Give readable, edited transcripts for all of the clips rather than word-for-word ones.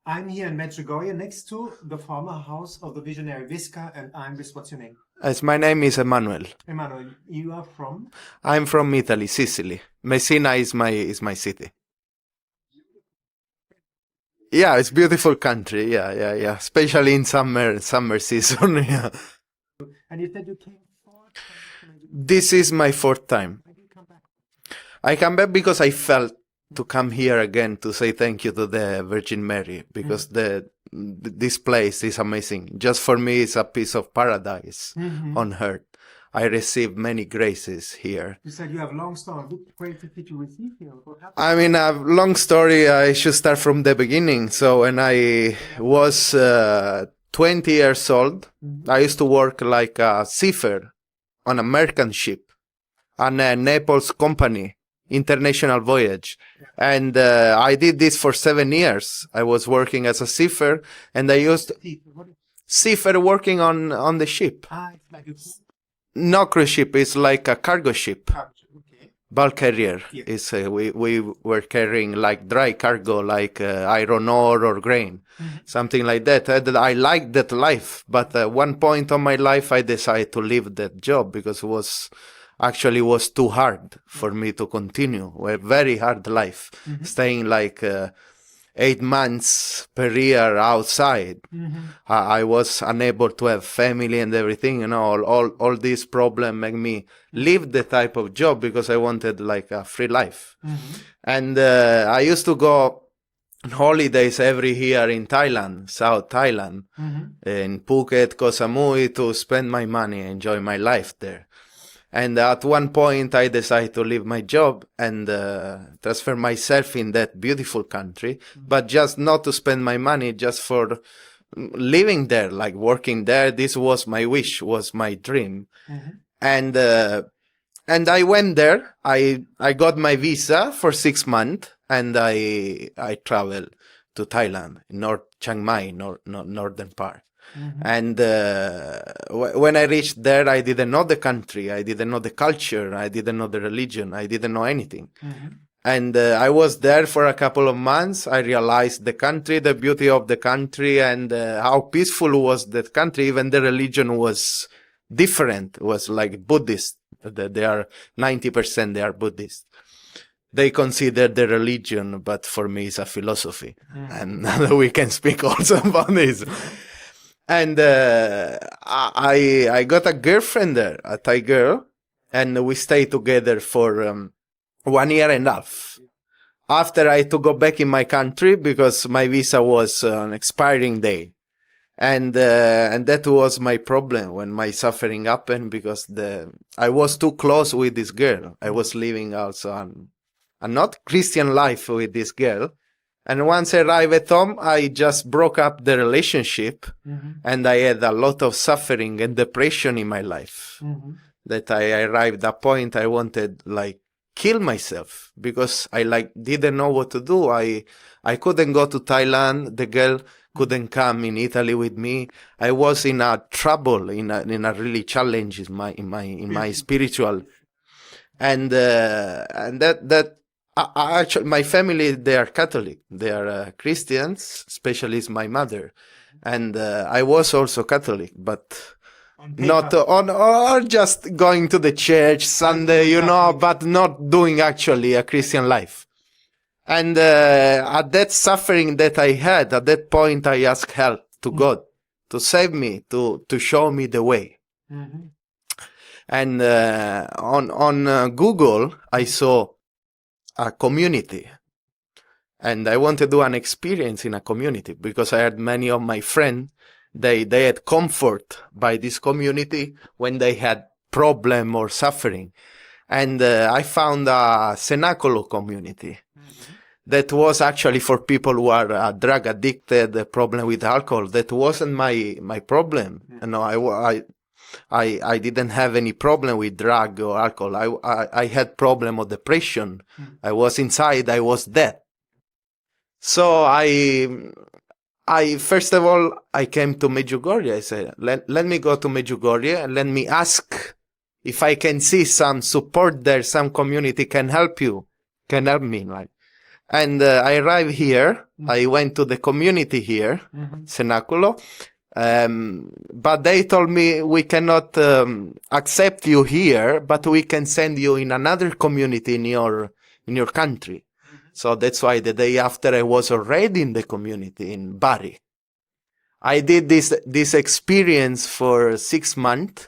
I'm here in Medjugorje next to the former house of the visionary Visca, and I'm with, what's your name? My name is Emanuel. Emmanuel, you are from? I'm from Italy, Sicily. Messina is my city. Yeah, it's beautiful country. Yeah. Especially in summer season. Yeah. And you said you came 4 times to Medjugorje. This is my fourth time. Why did you come back? I come back because I felt to come here again to say thank you to the Virgin Mary, because this place is amazing. Just for me, it's a piece of paradise on earth. I received many graces here. You said you have a long story. What graces did you receive here? What happened? I mean, a long story. I should start from the beginning. So when I was 20 years old, I used to work like a seafarer on a merchant ship on a Naples company, international voyage. And I did this for 7 years. I was working as a seafarer, and I used seafarer working on the ship. It's like a No cruise ship, it's like a cargo ship. okay. Bulk carrier. Yeah. Is we were carrying like dry cargo, like iron ore or grain, something like that. I liked that life, but at one point of my life, I decided to leave that job because it was too hard for me to continue. A very hard life, staying like 8 months per year outside. I was unable to have family and everything, you know, all these problems make me leave the type of job because I wanted like a free life. And I used to go on holidays every year in Thailand, South Thailand, in Phuket, Koh Samui, to spend my money, enjoy my life there. And at one point, I decided to leave my job and transfer myself in that beautiful country, but just not to spend my money, just for living there, like working there. This was my wish, was my dream. And I went there. I got my visa for 6 months, and I traveled to Thailand, North Chiang Mai, northern part. And when I reached there, I didn't know the country, I didn't know the culture, I didn't know the religion, I didn't know anything. And I was there for a couple of months. I realized the country, the beauty of the country, and how peaceful was that country. Even the religion was different. It was like Buddhist. They are 90%, they are Buddhist. They consider the religion, but for me it's a philosophy. And we can speak also about this. And I got a girlfriend there, a Thai girl, and we stayed together for 1 year and a half. After I had to go back in my country because my visa was on expiring day. And that was my problem when my suffering happened, because I was too close with this girl. I was living also a not Christian life with this girl. And once I arrived at home, I just broke up the relationship, and I had a lot of suffering and depression in my life. That I arrived at a point I wanted like kill myself, because I like didn't know what to do. I couldn't go to Thailand. The girl couldn't come in Italy with me. I was in a trouble, in a really challenge in my spiritual, and that. Actually, my family, they are Catholic. They are Christians, especially my mother. And I was also Catholic, but not or just going to the church Sunday, you know, but not doing actually a Christian life. And at that suffering that I had, at that point, I asked help to God to save me, to show me the way. And on Google, I saw a community, and I want to do an experience in a community, because I had many of my friends, they had comfort by this community when they had problem or suffering. And I found a cenaculo community that was actually for people who are drug addicted, a problem with alcohol. That wasn't my problem. You know, I didn't have any problem with drug or alcohol. I had problem of depression. I was inside, I was dead. So I first of all, I came to Medjugorje. I said, let me go to Medjugorje and let me ask if I can see some support there, some community can help me. Like, And I arrived here. I went to the community here, Cenaculo. But they told me we cannot accept you here, but we can send you in another community in your country. So that's why the day after I was already in the community in Bari. I did this experience for 6 months.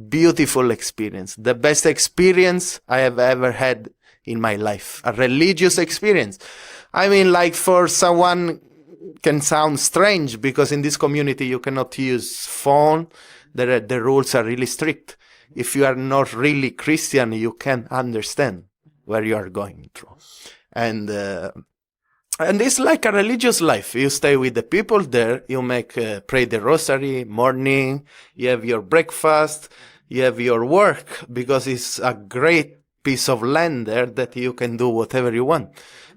Beautiful experience. The best experience I have ever had in my life. A religious experience. I mean, like for someone can sound strange because in this community you cannot use phone. The rules are really strict. If you are not really Christian, you can't understand where you are going through. And it's like a religious life. You stay with the people there. You pray the rosary morning. You have your breakfast. You have your work because it's a great piece of land there that you can do whatever you want.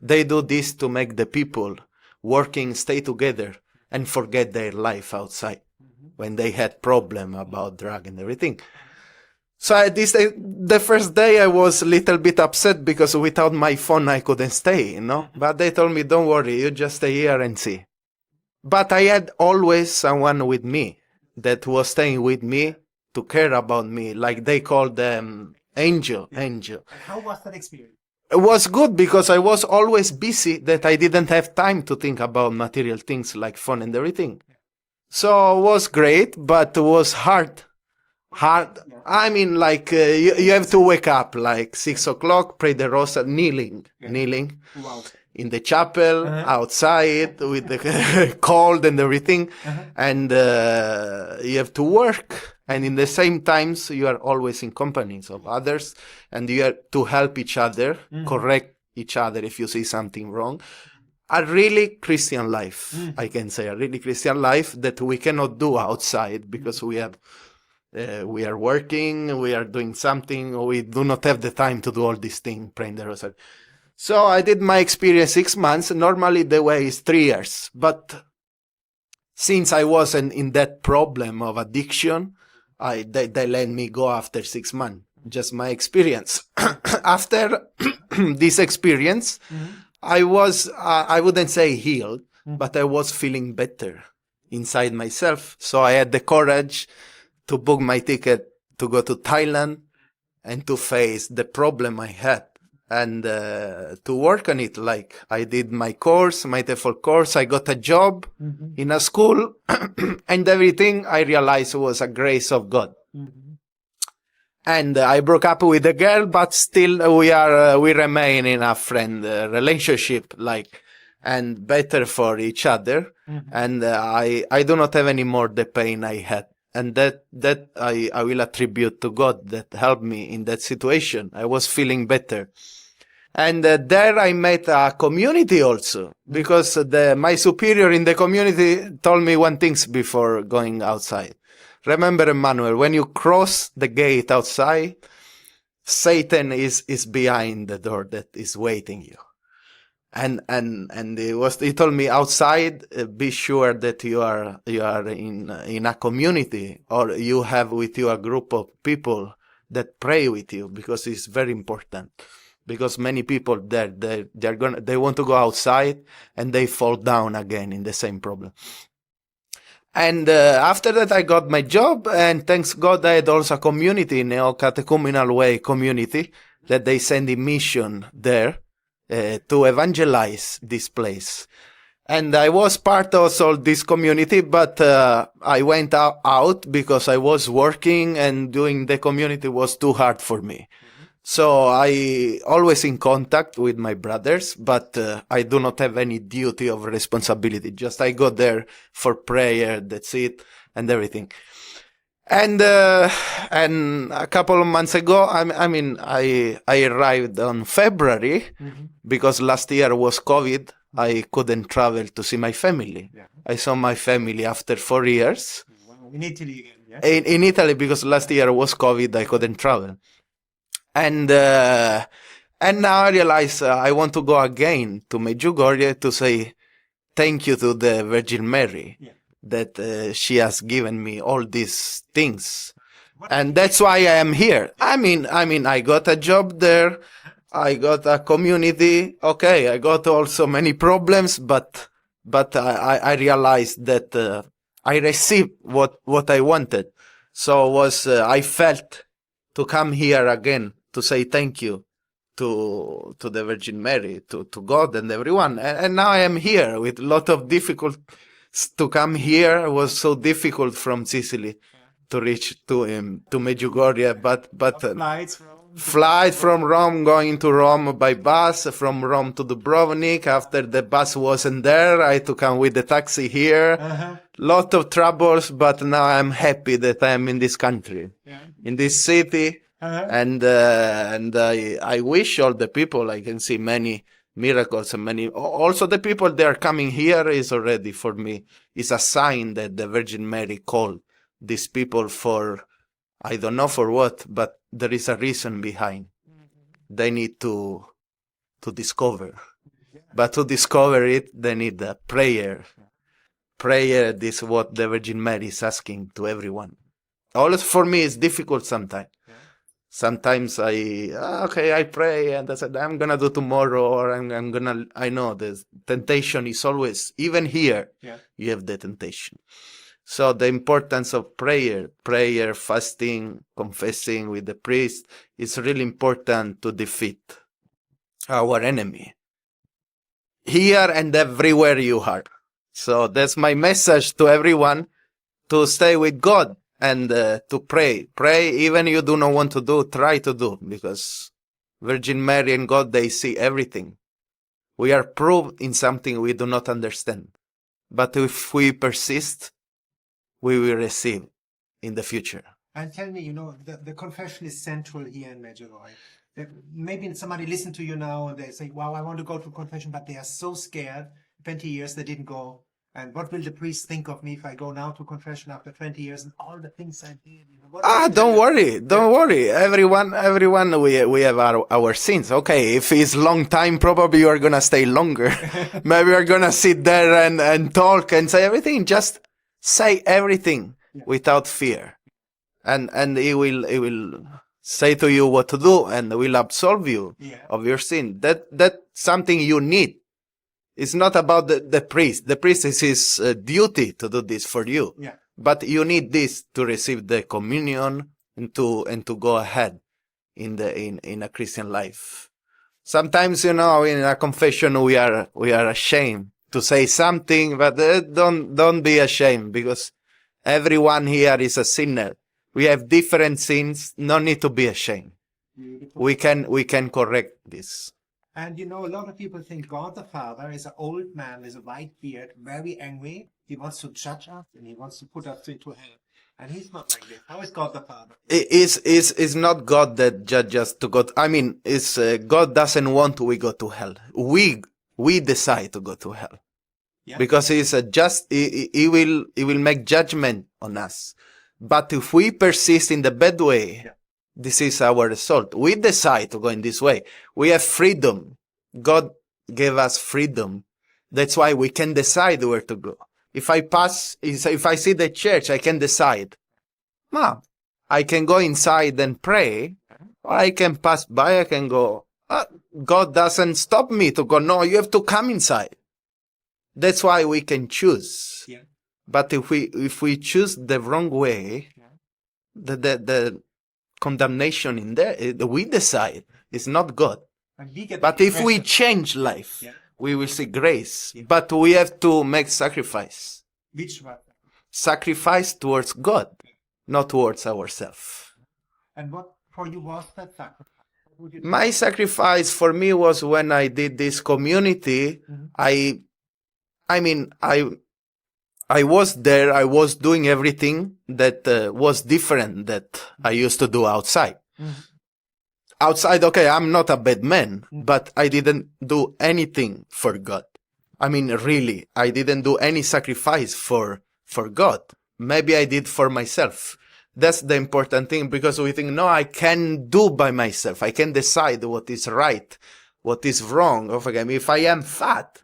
They do this to make the people working stay together and forget their life outside when they had problem about drug and everything. So the first day I was a little bit upset because without my phone I couldn't stay, But they told me, don't worry, you just stay here and see. But I had always someone with me that was staying with me to care about me, like they called them angel. And how was that experience? It was good because I was always busy that I didn't have time to think about material things like phone and everything. So it was great, but it was hard. I mean, like you have to wake up like 6 o'clock, pray the rosary, kneeling Wow. in the chapel, outside with the cold and everything. And you have to work. And in the same times, you are always in companies of others and you have to help each other, correct each other if you see something wrong. A really Christian life, I can say, a really Christian life that we cannot do outside because we are working, we are doing something, we do not have the time to do all these things, praying the rosary. So I did my experience 6 months. Normally the way is 3 years. But since I wasn't in that problem of addiction, they let me go after 6 months. Just my experience. After this experience, I was, I wouldn't say healed, but I was feeling better inside myself. So I had the courage to book my ticket to go to Thailand and to face the problem I had and to work on it. Like I did my course, my TEFL course. I got a job in a school and everything I realized was a grace of God. And I broke up with a girl, but still we remain in a friend relationship, like, and better for each other. And I do not have anymore the pain I had. And that I will attribute to God that helped me in that situation. I was feeling better. And there I met a community also, because my superior in the community told me one thing before going outside. Remember, Emmanuel, when you cross the gate outside, Satan is behind the door that is waiting you. And he told me outside, be sure that you are in a community or you have with you a group of people that pray with you, because it's very important. Because many people there, they want to go outside and they fall down again in the same problem. And after that, I got my job, and thanks God, I had also a community, neo-catechumenal way community, that they send a mission there to evangelize this place. And I was part also of this community, but I went out because I was working, and doing the community was too hard for me. So I always in contact with my brothers, but I do not have any duty of responsibility. Just I go there for prayer, that's it, and everything. And a couple of months ago, I arrived on February because last year was COVID. I couldn't travel to see my family. Yeah. I saw my family after 4 years. Wow. In Italy again, yeah? In Italy, because last year was COVID, I couldn't travel. And now I realize I want to go again to Medjugorje to say thank you to the Virgin Mary that she has given me all these things. And that's why I am here. I mean, I got a job there. I got a community. Okay, I got also many problems, but I realized that I received what I wanted. So I felt to come here again to say thank you to the Virgin Mary, to God and everyone. And now I am here with a lot of difficulties to come here. It was so difficult from Sicily to reach to Medjugorje, but flight from Rome, going to Rome by bus, from Rome to Dubrovnik. After the bus wasn't there, I had to come with the taxi here. Lot of troubles, but now I'm happy that I'm in this country, in this city. And I wish all the people, I can see many miracles and many, also the people that are coming here is already for me, is a sign that the Virgin Mary called these people for, I don't know for what, but there is a reason behind. They need to discover. But to discover it, they need a prayer. Prayer is what the Virgin Mary is asking to everyone. Also for me, it's difficult sometimes. Sometimes I pray and I said, I'm going to do tomorrow, or I know the temptation is always, even here, you have the temptation. So the importance of prayer, fasting, confessing with the priest is really important to defeat our enemy. Here and everywhere you are. So that's my message to everyone, to stay with God and to pray. Pray even you do not want to do, try to do, because Virgin Mary and God, they see everything. We are proved in something we do not understand. But if we persist, we will receive in the future. And tell me, the confession is central here in Medjugorje. Maybe somebody listen to you now and they say, wow, I want to go to confession, but they are so scared. 20 years they didn't go. And what will the priest think of me if I go now to confession after 20 years and all the things I did? Don't worry. Everyone, we have our sins. Okay, if it's long time, probably you are going to stay longer. Maybe you're going to sit there and talk and say everything. Just say everything without fear. And he will say to you what to do and will absolve you of your sin. That's something you need. It's not about the priest. The priest is his duty to do this for you. Yeah. But you need this to receive the communion and to go ahead in a Christian life. Sometimes, in a confession, we are ashamed to say something, but don't be ashamed, because everyone here is a sinner. We have different sins. No need to be ashamed. Beautiful. We can correct this. And a lot of people think God the Father is an old man with a white beard, very angry. He wants to judge us and he wants to put us into hell. And he's not like this. How is God the Father? It's not God that judges us to go. God doesn't want we go to hell. We decide to go to hell. Yeah. Because he's he will make judgment on us. But if we persist in the bad way, this is our result. We decide to go in this way. We have freedom. God gave us freedom. That's why we can decide where to go. If I see the church, I can decide. I can go inside and pray, or I can pass by, I can go. God doesn't stop me to go. No, you have to come inside. That's why we can choose. Yeah. But if we choose the wrong way, the condemnation in there, we decide. It's not God. But if we change life, we will see grace. Yeah. But we have to make sacrifice. Which one? Sacrifice towards God, not towards ourselves. And what for you was that sacrifice? My sacrifice for me was when I did this community. Mm-hmm. I was there, I was doing everything that was different that I used to do outside. Mm-hmm. Outside, okay, I'm not a bad man, but I didn't do anything for God. Really, I didn't do any sacrifice for God. Maybe I did for myself. That's the important thing, because we think, no, I can do by myself. I can decide what is right, what is wrong. If I am fat,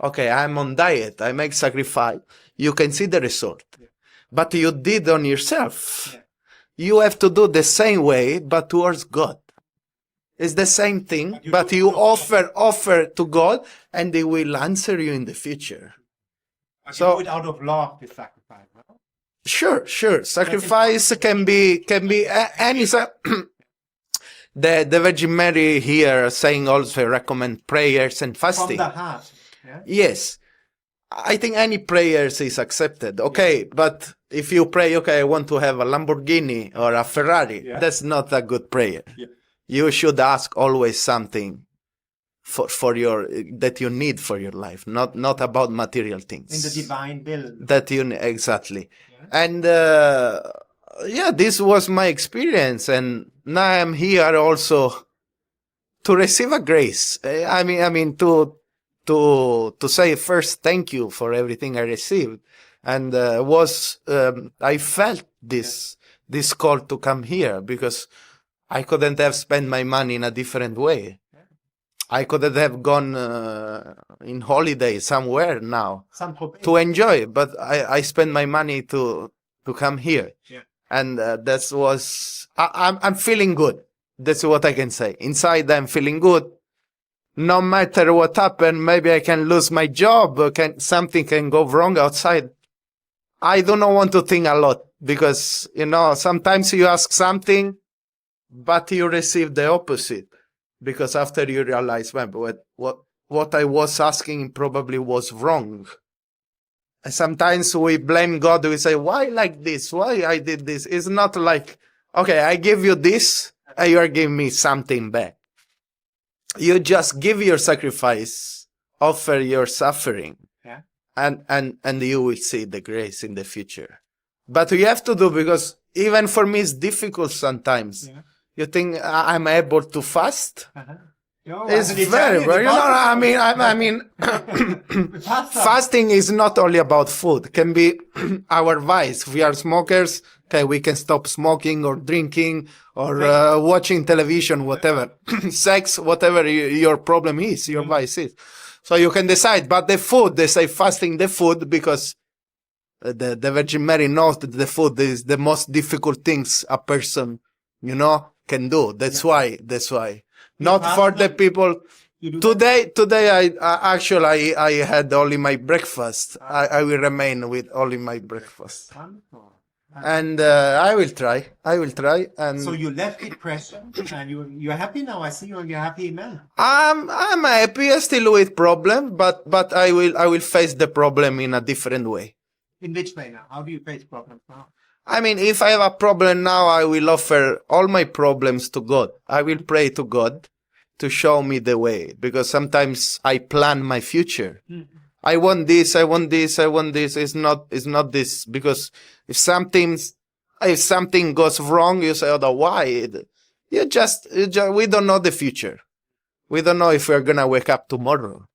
okay, I'm on diet, I make sacrifice. You can see the result. But you did on yourself. You have to do the same way, but towards God. It's the same thing, you but do you it offer to God, and they will answer you in the future. But So- you do it out of love, the sacrifice. No? Sure. Sacrifice can be any. The Virgin Mary here saying also recommend prayers and From fasting. the heart. Yeah? Yes, I think any prayers is accepted. Okay, but if you pray, okay, I want to have a Lamborghini or a Ferrari, Yeah. that's not a good prayer. Yeah. You should ask always something for your that you need for your life, not about material things. In the divine will. That you exactly. Yeah. And this was my experience, and now I'm here also to receive a grace. I mean to say first thank you for everything I received, and I felt this call to come here because I couldn't have spent my money in a different way. I couldn't have gone in holiday somewhere now to enjoy, but I spent my money to come here. Yeah. And I'm feeling good. That's what I can say. Inside, I'm feeling good. No matter what happened, maybe I can lose my job, or something can go wrong outside. I do not want to think a lot because, sometimes you ask something, but you receive the opposite. Because after you realize, well, what I was asking probably was wrong. And sometimes we blame God. We say, why like this? Why I did this? It's not like, okay, I give you this and you are giving me something back. You just give your sacrifice, offer your suffering, Yeah. and you will see the grace in the future. But you have to do, because even for me it's difficult sometimes. Yeah. You think I'm able to fast? Uh-huh. No, It's as an very, Italian, I mean, fasting is not only about food. It can be our vice. If we are smokers, okay, we can stop smoking or drinking or watching television, whatever. Sex, whatever your problem is, your vice is. So you can decide. But the food, they say fasting the food because the Virgin Mary knows that the food is the most difficult things a person, can do. That's why. Not for the people. Today I had only my breakfast. I will remain with only my breakfast. Wonderful. And I will try. And So you left depression and you're happy now. I see you're a happy man. I'm happy, still with problem, but I will face the problem in a different way. In which way now? How do you face problems now? I mean, if I have a problem now, I will offer all my problems to God. I will pray to God to show me the way, because sometimes I plan my future. Mm-hmm. I want this. It's not this, because if something goes wrong, you say, "Oh, why?" We don't know the future. We don't know if we're gonna wake up tomorrow.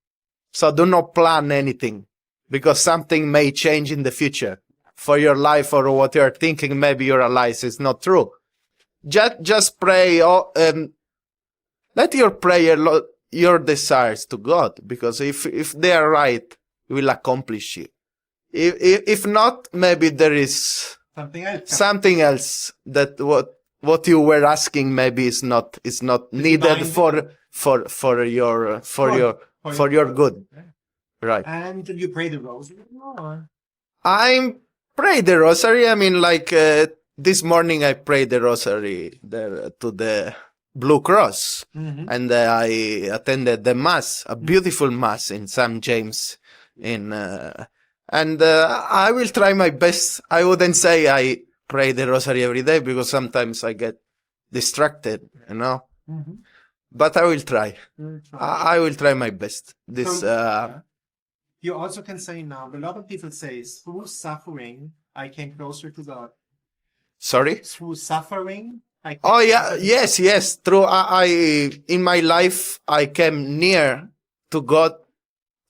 So do not plan anything, because something may change in the future. For your life or what you're thinking, maybe you realize it's not true. Just pray, let your prayer, your desires to God, because if they are right, you will accomplish it. If not, maybe there is something else that what you were asking maybe is not needed for your good. Right. And you pray the rosary? Or? I pray the rosary. I mean, like this morning I prayed the rosary there to the Blue Cross, and I attended the mass, a beautiful mass in St. James, and I will try my best. I wouldn't say I pray the rosary every day, because sometimes I get distracted, but I will try. I will try my best. You also can say now, a lot of people say, through suffering, I came closer to God. Sorry? Through suffering, I came yes. Through in my life, I came near to God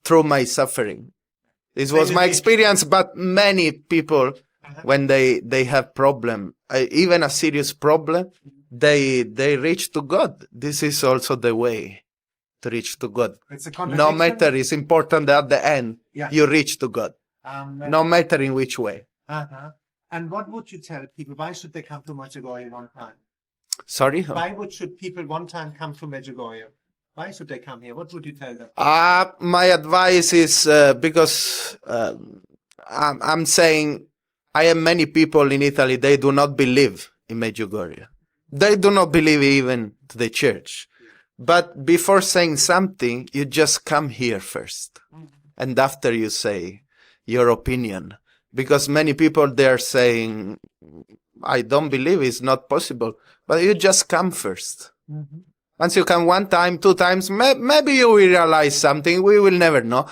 through my suffering. This was my experience, but many people, when they have problem, even a serious problem, they reach to God. This is also the way to reach to God. It's a No matter, it's important that at the end you reach to God. No matter in which way. And what would you tell people? Why should they come to Medjugorje one time? Sorry? Why should people one time come to Medjugorje? Why should they come here? What would you tell them? My advice is because I'm saying I have many people in Italy, they do not believe in Medjugorje. They do not believe even to the church. But before saying something, you just come here first. And after you say your opinion. Because many people, they're saying, I don't believe it's not possible. But you just come first. Mm-hmm. Once you come one time, two times, maybe you will realize something. We will never know.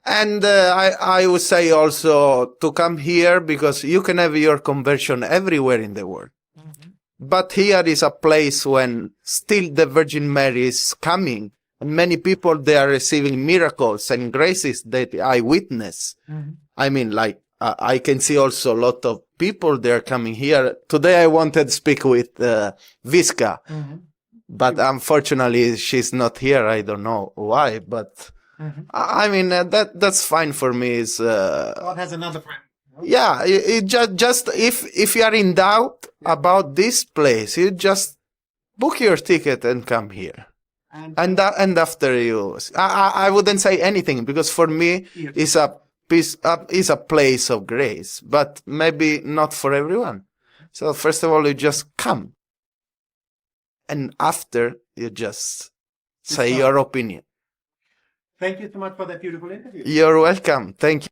And I would say also to come here because you can have your conversion everywhere in the world. Mm-hmm. But here is a place when still the Virgin Mary is coming. And many people, they are receiving miracles and graces that I witness. Mm-hmm. I mean, like, I can see also a lot of people, they are coming here. Today I wanted to speak with Visca. Mm-hmm. But unfortunately, she's not here. I don't know why, but I mean, that's fine for me. God has another friend. Yeah, it just if you are in doubt about this place, you just book your ticket and come here. And after you, I wouldn't say anything because for me, it's a place of grace, but maybe not for everyone. So first of all, you just come. And after, you just say your opinion. Thank you so much for that beautiful interview. You're welcome. Thank you.